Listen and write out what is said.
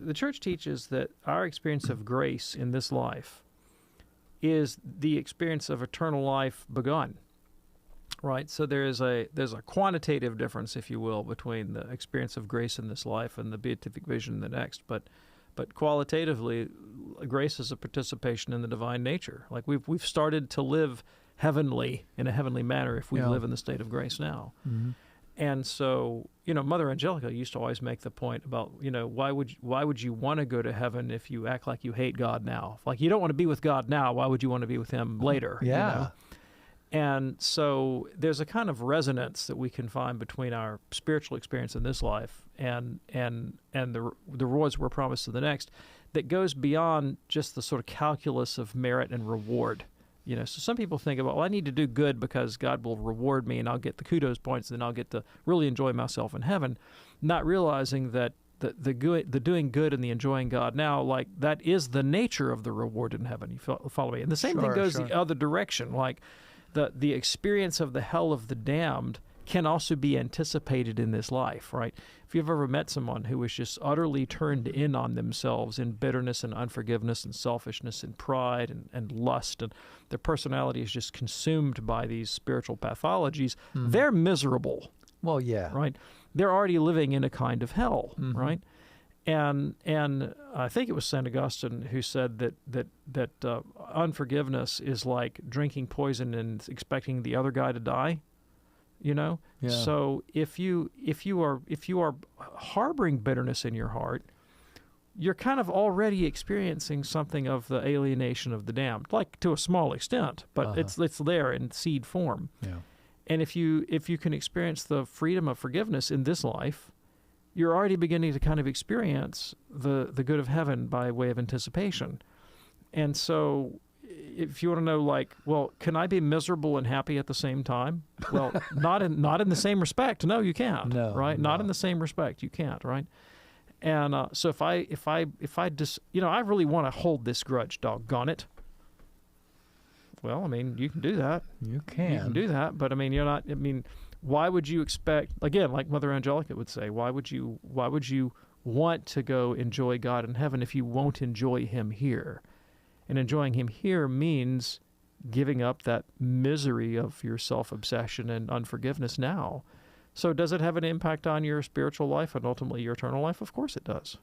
The church teaches that our experience of grace in this life is the experience of eternal life begun, right? So there's a quantitative difference, if you will, between the experience of grace in this life and the beatific vision in the next. But qualitatively, grace is a participation in the divine nature. Like we've started to live heavenly in a heavenly manner if we live in the state of grace now. Mm-hmm. And so, Mother Angelica used to always make the point about, why would you want to go to heaven if you act like you hate God now? Like you don't want to be with God now, why would you want to be with Him later? Yeah. And so there's a kind of resonance that we can find between our spiritual experience in this life and the rewards we're promised in the next that goes beyond just the sort of calculus of merit and reward. So some people think about, I need to do good because God will reward me and I'll get the kudos points and then I'll get to really enjoy myself in heaven, not realizing that the doing good and the enjoying God now, like that is the nature of the reward in heaven. You follow me? And the same thing goes the other direction. Like the experience of the hell of the damned can also be anticipated in this life, right? If you've ever met someone who is just utterly turned in on themselves in bitterness and unforgiveness and selfishness and pride and lust, and their personality is just consumed by these spiritual pathologies, they're miserable. Well, yeah. Right? They're already living in a kind of hell, right? And I think it was St. Augustine who said that unforgiveness is like drinking poison and expecting the other guy to die. Yeah. So if you are harboring bitterness in your heart, you're kind of already experiencing something of the alienation of the damned, like to a small extent, but it's there in seed form. Yeah. And if you can experience the freedom of forgiveness in this life, you're already beginning to kind of experience the good of heaven by way of anticipation. And so if you want to know, like, well, can I be miserable and happy at the same time? Well, not in the same respect. No, you can't. No, right? No. Not in the same respect. You can't. Right? And so if I just, I really want to hold this grudge, doggone it. Well, I mean, you can do that. You can do that, but I mean, you're not. I mean, why would you expect? Again, like Mother Angelica would say, why would you want to go enjoy God in heaven if you won't enjoy Him here? And enjoying Him here means giving up that misery of your self-obsession and unforgiveness now. So does it have an impact on your spiritual life and ultimately your eternal life? Of course it does.